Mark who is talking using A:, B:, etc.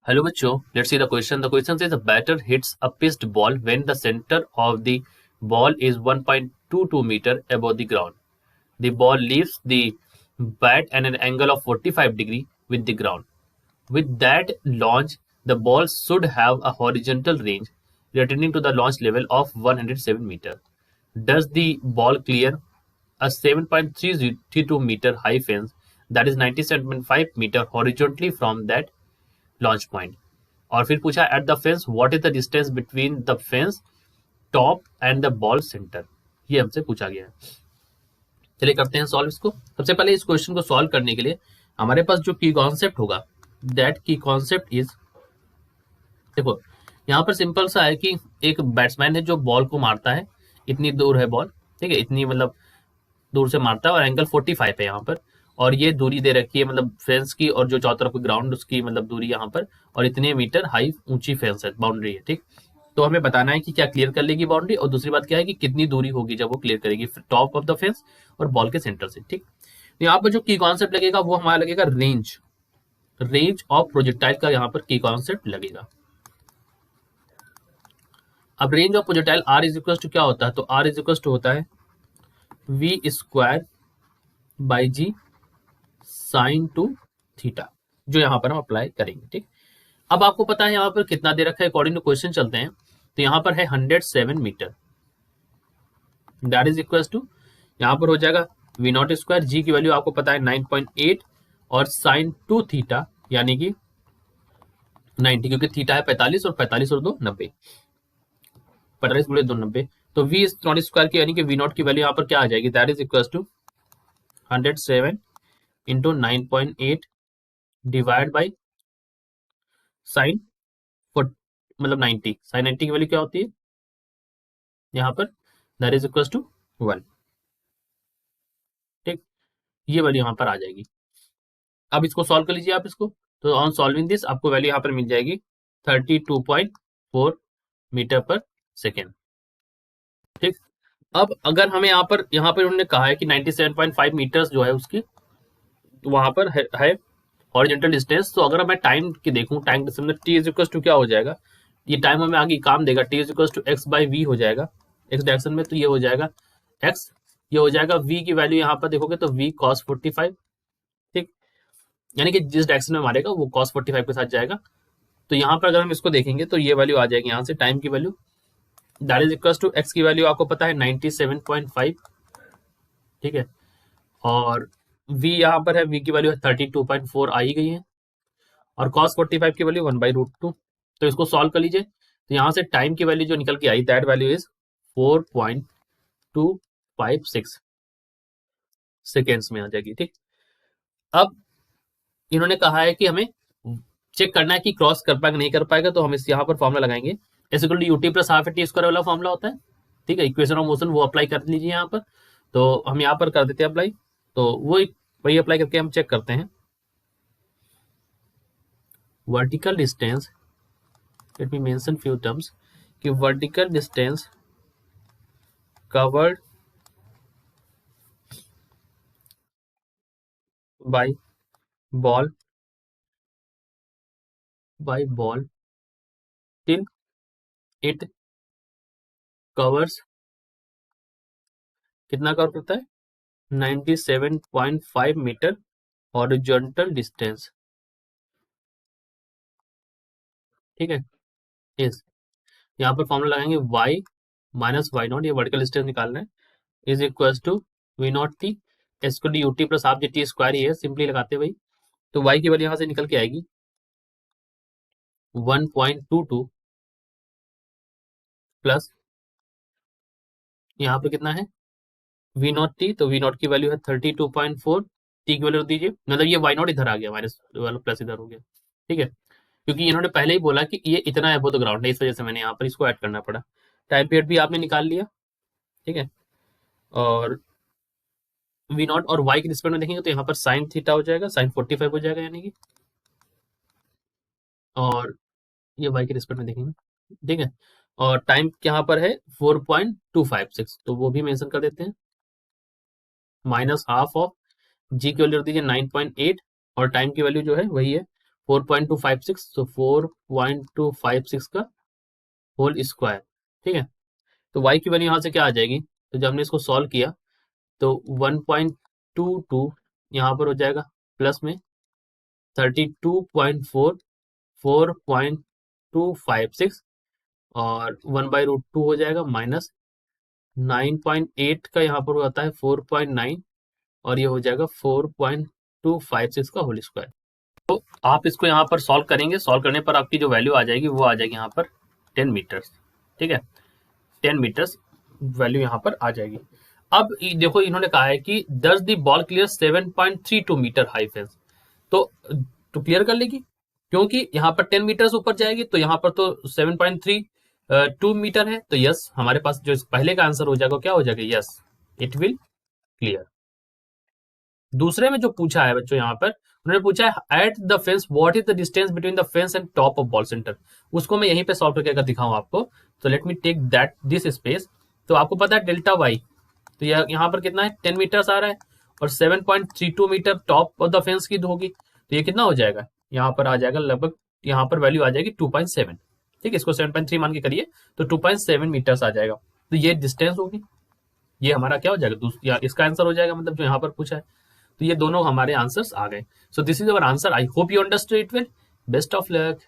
A: Hello bachcho, let's see the question. The question says a batter hits a pitched ball when the center of the ball is 1.22 meter above the ground. The ball leaves the bat at an angle of 45 degree with the ground. With that launch, the ball should have a horizontal range returning to the launch level of 107 meter. Does the ball clear a 7.332 meter high fence that is 97.5 meter horizontally from that launch point? और फिर पूछा at the fence what is the distance between the fence top and the ball centre. ये हमसे पूछा गया है. चलिए करते हैं सॉल्व इसको. सबसे पहले इस क्वेश्चन को सॉल्व करने के लिए हमारे पास जो की कॉन्सेप्ट होगा, दैट की कॉन्सेप्ट इज, देखो यहाँ पर सिंपल सा है कि एक बैट्समैन है जो बॉल को मारता है, इतनी दूर है बॉल, ठीक है, इतनी मतलब दूर से मारता है और एंगल 45 है यहाँ पर, और ये दूरी दे रखी है मतलब फेंस की, और जो चारों तरफ ग्राउंड उसकी मतलब दूरी यहाँ पर, और इतने मीटर हाई ऊंची फेंस है, बाउंड्री है. ठीक, तो हमें बताना है कि क्या क्लियर कर लेगी बाउंड्री, और दूसरी बात क्या है कि कितनी दूरी होगी जब वो क्लियर करेगी टॉप ऑफ द फेंस और बॉल के सेंटर से. ठीक, तो यहाँ पर जो की कॉन्सेप्ट लगेगा वो हमारा लगेगा रेंज, रेंज ऑफ प्रोजेक्टाइल का यहाँ पर की कॉन्सेप्ट लगेगा. अब range of projectile R is equal to क्या होता है, तो आर इज इक्वल टू होता है V square by G sine two theta, जो यहाँ पर हम अप्लाई करेंगे. ठीक, अब आपको पता है यहाँ पर कितना दे रखा है, अकॉर्डिंग टू क्वेश्चन चलते हैं. तो यहाँ पर है 107 meter, that is equal to यहाँ पर हो जाएगा वी नॉट स्क्वायर, जी की वैल्यू आपको पता है 9.8, और साइन टू थीटा यानी कि 90, क्योंकि थीटा है 45 और 45 और 2 90, 45 गुणे 2 90. तो वी नॉट स्क्वायर की यानी कि वी नॉट की वैल्यू यहाँ पर क्या आ जाएगी, that is equal to 107 into 9.8 divide by sine मतलब 90, साइन 90 की वैल्यू क्या होती है यहाँ पर, दैट इज इक्वल टू 1. ठीक, ये वैल्यू यहाँ पर आ जाएगी. अब इसको सॉल्व कर लीजिए आप इसको. तो ऑन सॉल्विंग दिस आपको वैल्यू यहाँ पर मिल जाएगी 32.4 मीटर पर सेकेंड. ठीक, अब अगर हमें यहाँ पर उन्होंने कहा है कि 97.5 मीटर्स जो है उसकी वहां पर है हॉरिजॉन्टल डिस्टेंस. तो अगर मैं टाइम की देखूं, time distance T is equal to क्या हो जाएगा, ये टाइम हमें आगे काम देगा, T is equal to X by V हो जाएगा एक्स डायरेक्शन में. तो ये हो जाएगा एक्स, ये हो जाएगा वी की वैल्यू यहाँ पर देखोगे तो वी कॉस 45. ठीक, यानी कि जिस डायरेक्शन में मारेगा वो कॉस 45 के साथ जाएगा. तो यहाँ पर अगर हम इसको देखेंगे तो ये वैल्यू आ जाएगी यहाँ से टाइम की value, that is equal to X की वैल्यू आपको पता है 97.5. ठीक है, और v यहाँ पर है, v की वैल्यू 32.4 आई गई है, और cos 45 की वैल्यू 1/√2. तो इसको सॉल्व कर लीजिए. तो यहाँ से टाइम की वैल्यू जो निकल के आई, दैट वैल्यू इज 4.256 सेकेंड्स में आ जाएगी. ठीक, अब इन्होंने कहा है कि हमें चेक करना है कि क्रॉस कर पाएगा नहीं कर पाएगा. तो हम इस यहाँ पर फॉर्मुला लगाएंगे, S equal to U T plus half T square वाला फॉर्मुला होता है. ठीक है, इक्वेशन ऑफ मोशन वो अप्लाई कर लीजिए यहाँ पर. तो हम यहाँ पर कर देते हैं अप्लाई. तो वही अप्लाई करके हम चेक करते हैं. Vertical distance, let me mention few terms, कि vertical distance covered by ball till it covers, कितना कवर करता है 97.5 मीटर हॉरिजॉन्टल डिस्टेंस. ठीक है, यस, यहाँ पर फॉर्मूला लगाएंगे y माइनस वाई नॉट, ये वर्टिकल डिस्टेंस निकालना है, is equal to V naught T S को D U T plus half G T square ही है, सिंपली लगाते भाई. तो y की वैल्यू यहाँ से निकल के आएगी 1.22 प्लस यहाँ पर कितना है वी नॉट टी, तो वी नॉट की वैल्यू है 32.4, टी की वैल्यू दीजिए, मतलब ये वाई नॉट इधर आ गया, माइनस वाला प्लस इधर हो गया. ठीक है, क्योंकि इन्होंने पहले ही बोला कि ये इतना है, वो तो ग्राउंड है, इस वजह से मैंने यहाँ पर इसको ऐड करना पड़ा. टाइम पीरियड भी आपने निकाल लिया. ठीक है, और वी नॉट और वाई के रिस्पेक्ट में देखेंगे तो यहाँ पर साइन थीटा हो जाएगा, साइन 45 हो जाएगा यानी कि, और ये वाई के रिस्पेक्ट में देखेंगे. ठीक है, और टाइम यहाँ पर है 4.256, तो वो भी मेंशन कर देते हैं, माइनस हाफ ऑफ जी की वैल्यू दीजिए 9.8, और टाइम की वैल्यू जो है वही है 4.256, तो 4.256 का होल स्क्वायर। ठीक है, तो y की वैल्यू यहाँ से क्या आ जाएगी, तो जब हमने इसको सॉल्व किया तो 1.22 यहाँ पर हो जाएगा प्लस में 32.4, 4.256 और 1/√2 हो जाएगा माइनस 9.8 का यहाँ पर होता है 4.9 और ये हो जाएगा 4.256 का होल स्क्वायर। तो आप इसको यहाँ पर सॉल्व करेंगे, सॉल्व करने पर आपकी जो वैल्यू आ जाएगी वो आ जाएगी यहाँ पर 10 मीटर्स। ठीक है, 10 मीटर्स वैल्यू यहाँ पर आ जाएगी। अब देखो इन्होंने कहा है कि does the ball clear 7.32 meter high fence, तो क्लियर कर लेगी क्योंकि यहाँ पर 10 मीटर्स ऊपर जाएगी तो यहाँ पर तो 7.32 मीटर है, तो यस हमारे पास जो पहले का आंसर हो जाएगा क्या हो जाएगा, यस इट विल क्लियर। दूसरे में जो पूछा है बच्चों यहाँ पर उन्होंने पूछा है at the fence what is the distance between the fence and top of ball centre, उसको मैं यहीं पे सॉल्व करके अगर दिखाऊं आपको, तो let me take that this space. तो आपको पता है डेल्टा वाई, तो यहाँ पर कितना है 10 मीटर्स आ रहा है और 7.32 meter top of the fence की होगी, तो ये कितना हो जाएगा, यहाँ पर आ जाएगा लगभग, यहाँ पर वैल्यू आ जाएगी 2.7। ठीक है, इसको 7.3 मान के करिए तो 2.7 मीटर्स आ जाएगा, तो ये डिस्टेंस होगी, ये हमारा क्या हो जाएगा, इसका आंसर हो जाएगा, मतलब जो यहाँ पर पूछा है। तो ये दोनों हमारे आंसर्स आ गए। So this is our answer. I hope you understood it well. Best of luck.